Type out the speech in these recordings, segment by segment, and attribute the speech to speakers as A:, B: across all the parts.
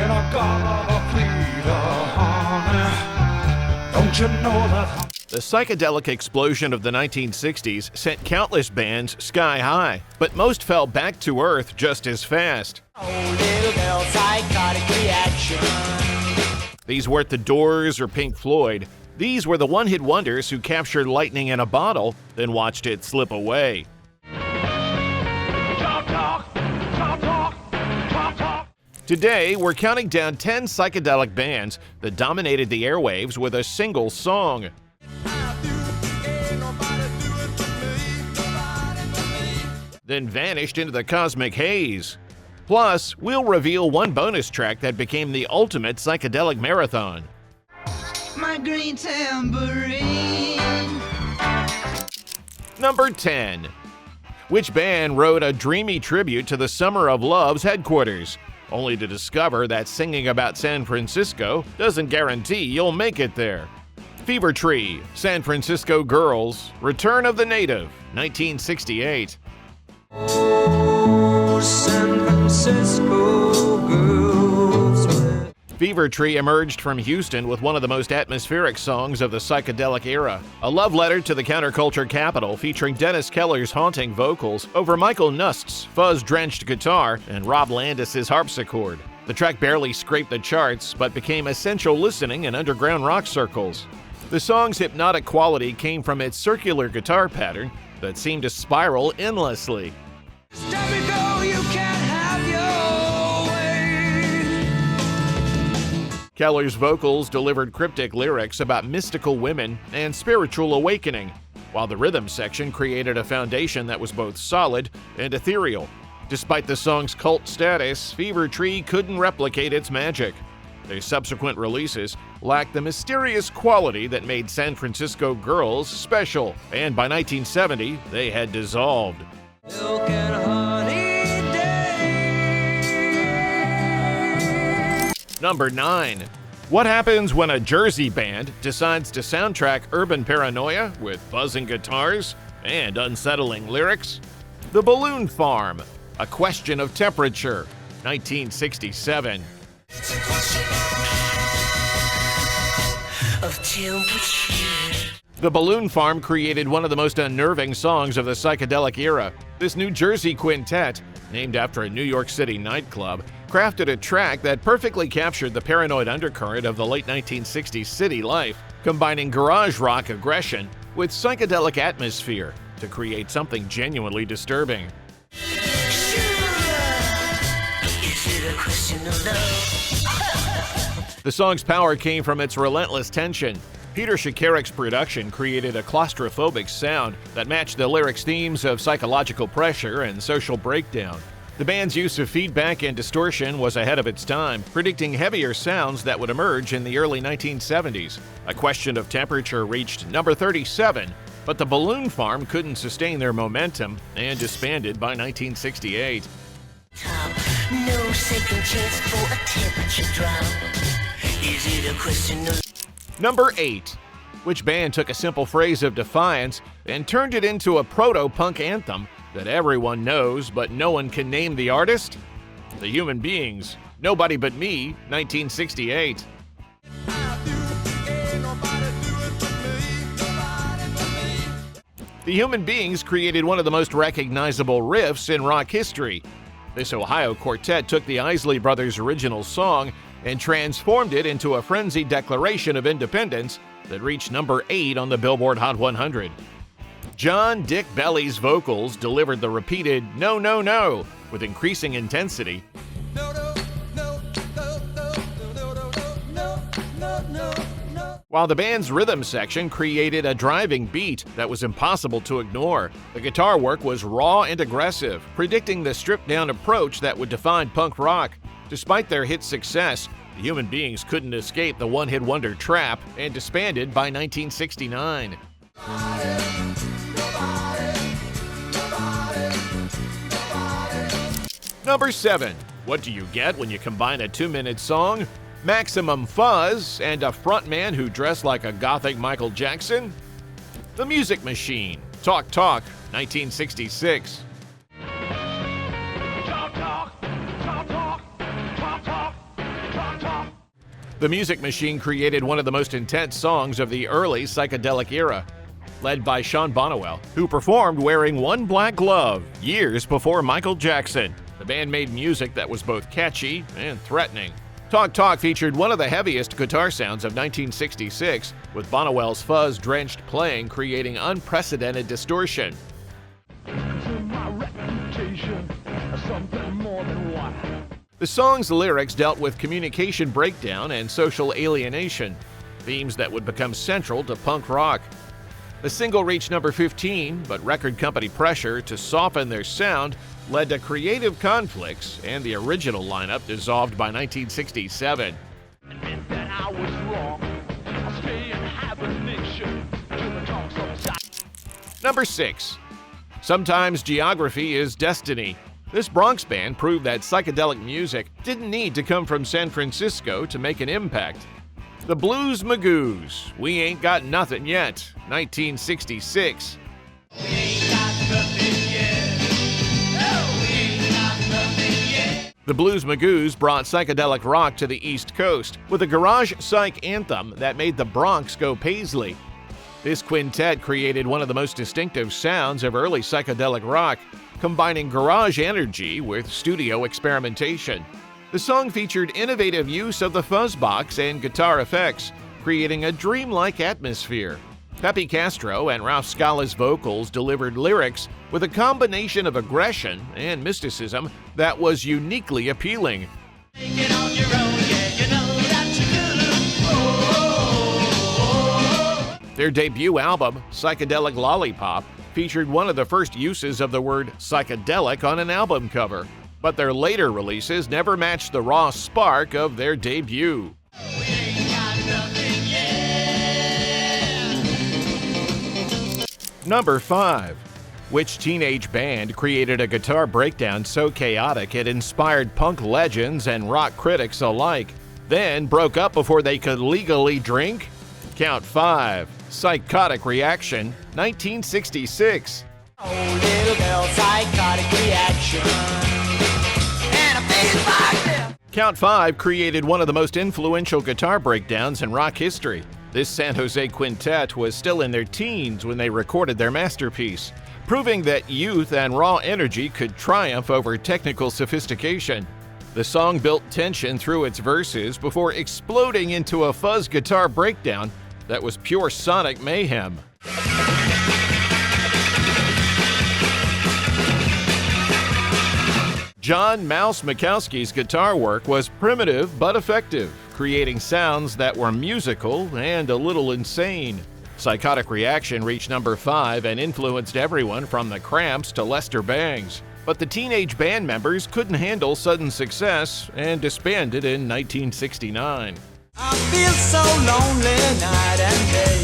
A: and I gotta plead, honey. Don't you know that?
B: The psychedelic explosion of the 1960s sent countless bands sky high, but most fell back to earth just as fast.
C: Oh, little girl, psychotic reaction.
B: These weren't the Doors or Pink Floyd. These were the one-hit wonders who captured lightning in a bottle, then watched it slip away. Today, we're counting down 10 psychedelic bands that dominated the airwaves with a single song. Then vanished into the cosmic haze. Plus, we'll reveal one bonus track that became the ultimate psychedelic marathon.
C: My green tambourine.
B: Number 10. Which band wrote a dreamy tribute to the Summer of Love's headquarters, only to discover that singing about San Francisco doesn't guarantee you'll make it there? Fever Tree, San Francisco Girls, Return of the Native, 1968.
C: Oh, San Francisco girls.
B: Fever Tree emerged from Houston with one of the most atmospheric songs of the psychedelic era, a love letter to the counterculture capital featuring Dennis Keller's haunting vocals over Michael Nust's fuzz-drenched guitar and Rob Landis's harpsichord. The track barely scraped the charts, but became essential listening in underground rock circles. The song's hypnotic quality came from its circular guitar pattern that seemed to spiral endlessly. Keller's vocals delivered cryptic lyrics about mystical women and spiritual awakening, while the rhythm section created a foundation that was both solid and ethereal. Despite the song's cult status, Fever Tree couldn't replicate its magic. Their subsequent releases lacked the mysterious quality that made San Francisco Girls special, and by 1970, they had dissolved.
C: Milk and honey day.
B: Number 9. What happens when a Jersey band decides to soundtrack urban paranoia with buzzing guitars and unsettling lyrics? The Balloon Farm, A Question of Temperature, 1967. The Balloon Farm created one of the most unnerving songs of the psychedelic era. This New Jersey quintet, named after a New York City nightclub, crafted a track that perfectly captured the paranoid undercurrent of the late 1960s city life, combining garage rock aggression with psychedelic atmosphere to create something genuinely disturbing. The song's power came from its relentless tension. Peter Schikarik's production created a claustrophobic sound that matched the lyrics' themes of psychological pressure and social breakdown. The band's use of feedback and distortion was ahead of its time, predicting heavier sounds that would emerge in the early 1970s. A Question of Temperature reached number 37, but the Balloon Farm couldn't sustain their momentum and disbanded by 1968.
D: No second chance for a temperature drop. Is it a question of...
B: Number 8. Which band took a simple phrase of defiance and turned it into a proto-punk anthem that everyone knows but no one can name the artist? The Human Beings, Nobody But Me, 1968. The Human Beings created one of the most recognizable riffs in rock history. This Ohio quartet took the Isley Brothers' original song and transformed it into a frenzied declaration of independence that reached number 8 on the Billboard Hot 100. John Dick Belly's vocals delivered the repeated "no, no, no" with increasing intensity. While the band's rhythm section created a driving beat that was impossible to ignore. The guitar work was raw and aggressive, predicting the stripped-down approach that would define punk rock. Despite their hit success, the Human Beings couldn't escape the one-hit wonder trap and disbanded by 1969. Number 7. What do you get when you combine a 2-minute song, maximum fuzz, and a frontman who dressed like a gothic Michael Jackson? The Music Machine, Talk Talk, 1966. The Music Machine created one of the most intense songs of the early psychedelic era, led by Sean Bonnewell, who performed wearing one black glove years before Michael Jackson. The band made music that was both catchy and threatening. Talk Talk featured one of the heaviest guitar sounds of 1966, with Bonnewell's fuzz-drenched playing creating unprecedented distortion. The song's lyrics dealt with communication breakdown and social alienation, themes that would become central to punk rock. The single reached number 15, but record company pressure to soften their sound led to creative conflicts, and the original lineup dissolved by 1967. Number 6. Sometimes Geography is Destiny. This Bronx band proved that psychedelic music didn't need to come from San Francisco to make an impact. The Blues Magoos, We Ain't Got Nothin Yet, 1966.
C: We ain't got nothing yet. No, we ain't got nothing yet.
B: The Blues Magoos brought psychedelic rock to the East Coast with a garage-psych anthem that made the Bronx go paisley. This quintet created one of the most distinctive sounds of early psychedelic rock, combining garage energy with studio experimentation. The song featured innovative use of the fuzzbox and guitar effects, creating a dreamlike atmosphere. Pepe Castro and Ralph Scala's vocals delivered lyrics with a combination of aggression and mysticism that was uniquely appealing.
C: Take it on your own, yeah, you know that you could.
B: Their debut album, Psychedelic Lollipop, featured one of the first uses of the word psychedelic on an album cover, but their later releases never matched the raw spark of their debut.
C: We ain't got nothing yet.
B: Number 5. Which teenage band created a guitar breakdown so chaotic it inspired punk legends and rock critics alike, then broke up before they could legally drink? Count 5. Psychotic Reaction, 1966.
C: Oh, little girl, psychotic reaction. And I'm feeling like this.
B: Count 5 created one of the most influential guitar breakdowns in rock history. This San Jose quintet was still in their teens when they recorded their masterpiece, proving that youth and raw energy could triumph over technical sophistication. The song built tension through its verses before exploding into a fuzz guitar breakdown that was pure sonic mayhem. John Mouse Mikowski's guitar work was primitive but effective, creating sounds that were musical and a little insane. Psychotic Reaction reached number 5 and influenced everyone from the Cramps to Lester Bangs. But the teenage band members couldn't handle sudden success and disbanded in 1969.
C: I feel so lonely night and day.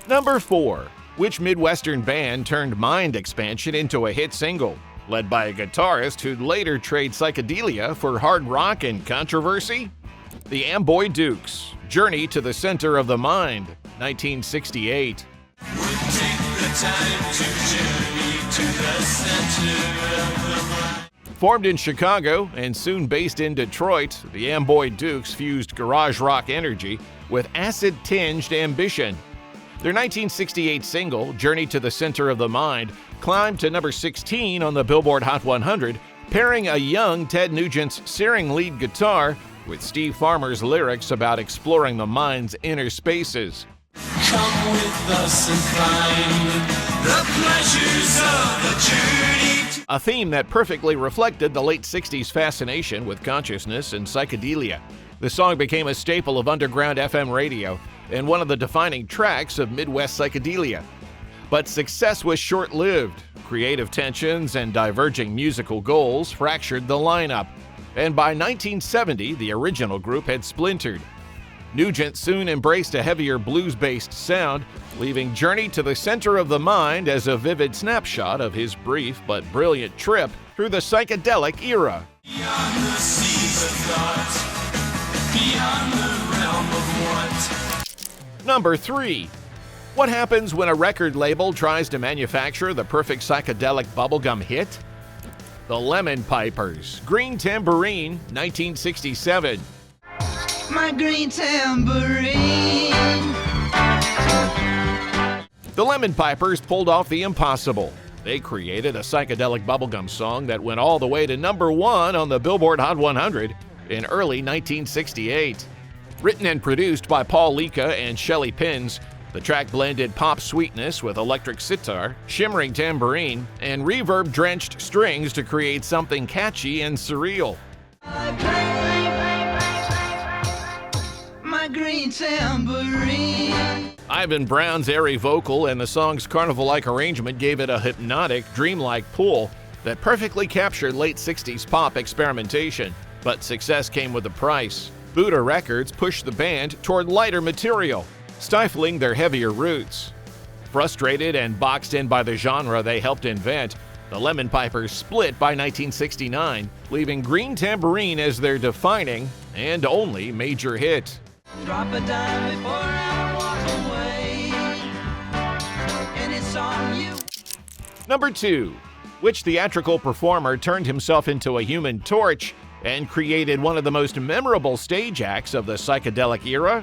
B: Number 4. Which Midwestern band turned Mind Expansion into a hit single, led by a guitarist who'd later trade psychedelia for hard rock and controversy? The Amboy Dukes, Journey to the Center of the Mind, 1968.
C: Would take the time to journey to the center of the mind.
B: Formed in Chicago and soon based in Detroit, the Amboy Dukes fused garage rock energy with acid-tinged ambition. Their 1968 single, Journey to the Center of the Mind, climbed to number 16 on the Billboard Hot 100, pairing a young Ted Nugent's searing lead guitar with Steve Farmer's lyrics about exploring the mind's inner spaces.
C: Come with us and find the pleasures of the journey.
B: A theme that perfectly reflected the late 60s fascination with consciousness and psychedelia. The song became a staple of underground FM radio and one of the defining tracks of Midwest psychedelia. But success was short-lived. Creative tensions and diverging musical goals fractured the lineup, and by 1970, the original group had splintered. Nugent soon embraced a heavier blues-based sound, leaving Journey to the Center of the Mind as a vivid snapshot of his brief but brilliant trip through the psychedelic era.
C: Beyond the seas of thought, beyond the realm of want.
B: Number 3. What happens when a record label tries to manufacture the perfect psychedelic bubblegum hit? The Lemon Pipers, Green Tambourine, 1967.
E: My green tambourine.
B: The Lemon Pipers pulled off the impossible. They created a psychedelic bubblegum song that went all the way to #1 on the Billboard Hot 100 in early 1968. Written and produced by Paul Lika and Shelley Pins, the track blended pop sweetness with electric sitar, shimmering tambourine, and reverb-drenched strings to create something catchy and surreal.
E: My green tambourine.
B: Ivan Brown's airy vocal and the song's carnival-like arrangement gave it a hypnotic, dreamlike pull that perfectly captured late 60s pop experimentation. But success came with a price. Buddha Records pushed the band toward lighter material, stifling their heavier roots. Frustrated and boxed in by the genre they helped invent, the Lemon Pipers split by 1969, leaving Green Tambourine as their defining and only major hit.
E: Drop a dime before I walk away. And it's on you.
B: Number 2. Which theatrical performer turned himself into a human torch and created one of the most memorable stage acts of the psychedelic era?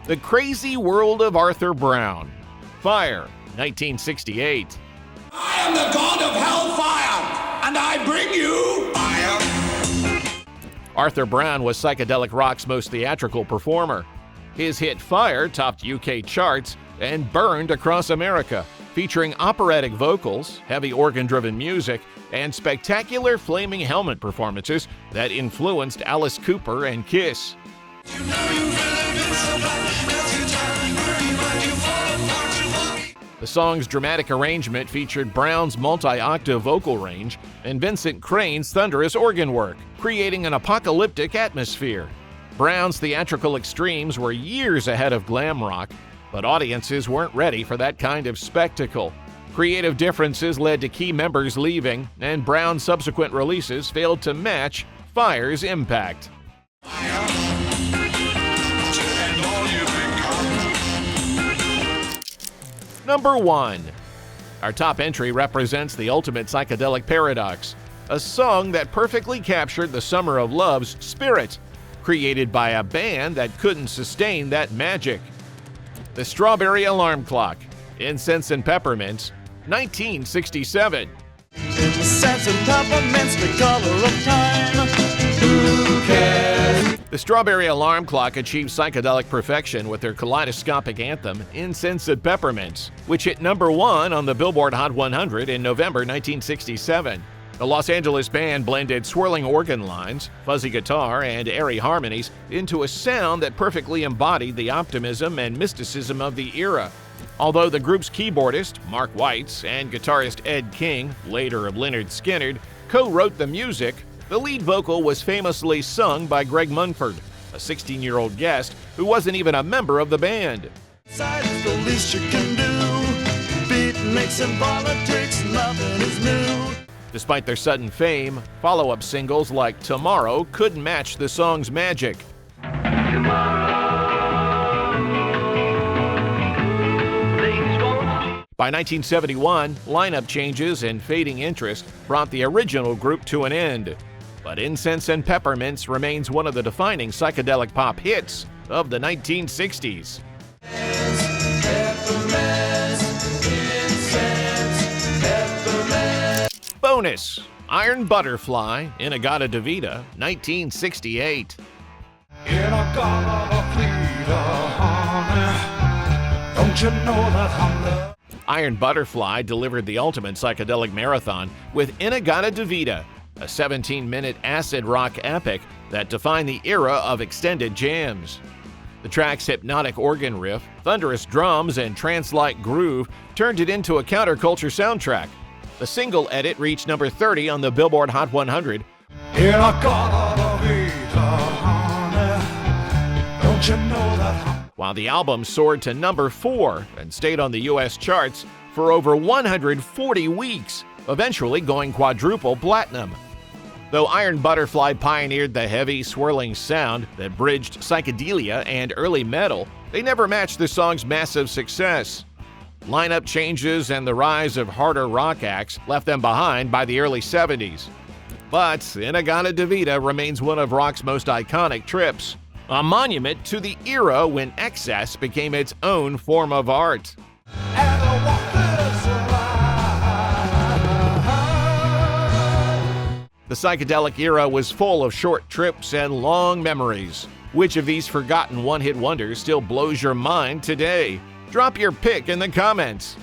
B: The Crazy World of Arthur Brown. Fire, 1968.
C: I am the god of hellfire, and I bring you fire.
B: Arthur Brown was psychedelic rock's most theatrical performer. His hit Fire topped UK charts and burned across America, featuring operatic vocals, heavy organ-driven music, and spectacular flaming helmet performances that influenced Alice Cooper and Kiss. The song's dramatic arrangement featured Brown's multi-octave vocal range and Vincent Crane's thunderous organ work, creating an apocalyptic atmosphere. Brown's theatrical extremes were years ahead of glam rock, but audiences weren't ready for that kind of spectacle. Creative differences led to key members leaving, and Brown's subsequent releases failed to match Fire's impact. Number 1. Our top entry represents the ultimate psychedelic paradox, a song that perfectly captured the Summer of Love's spirit, created by a band that couldn't sustain that magic. The Strawberry Alarm Clock, Incense and Peppermints, 1967.
F: Incense and peppermints, the color of time. Who cares?
B: The Strawberry Alarm Clock achieved psychedelic perfection with their kaleidoscopic anthem, Incense and Peppermints, which hit #1 on the Billboard Hot 100 in November 1967. The Los Angeles band blended swirling organ lines, fuzzy guitar, and airy harmonies into a sound that perfectly embodied the optimism and mysticism of the era. Although the group's keyboardist, Mark Weitz, and guitarist Ed King, later of Lynyrd Skynyrd, co-wrote the music, the lead vocal was famously sung by Greg Munford, a 16-year-old guest who wasn't even a member of the band.
F: It's the least you can do. Beatniks and politics, nothing is new.
B: Despite their sudden fame, follow-up singles like Tomorrow couldn't match the song's magic. By 1971, lineup changes and fading interest brought the original group to an end. But Incense and Peppermints remains one of the defining psychedelic pop hits of the 1960s. Bonus: Iron Butterfly, In-A-Gadda-Da-Vida, 1968.
A: Don't you know that I'm the
B: Iron Butterfly delivered the ultimate psychedelic marathon with In-A-Gadda-Da-Vida, a 17-minute acid rock epic that defined the era of extended jams. The track's hypnotic organ riff, thunderous drums, and trance-like groove turned it into a counterculture soundtrack. The single edit reached number 30 on the Billboard Hot 100.
A: Don't you know that
B: While the album soared to number 4 and stayed on the US charts for over 140 weeks, eventually going quadruple platinum. Though Iron Butterfly pioneered the heavy, swirling sound that bridged psychedelia and early metal, they never matched the song's massive success. Lineup changes and the rise of harder rock acts left them behind by the early 70s. But In-A-Gadda-Da-Vida remains one of rock's most iconic trips, a monument to the era when excess became its own form of art. The psychedelic era was full of short trips and long memories. Which of these forgotten one-hit wonders still blows your mind today? Drop your pick in the comments.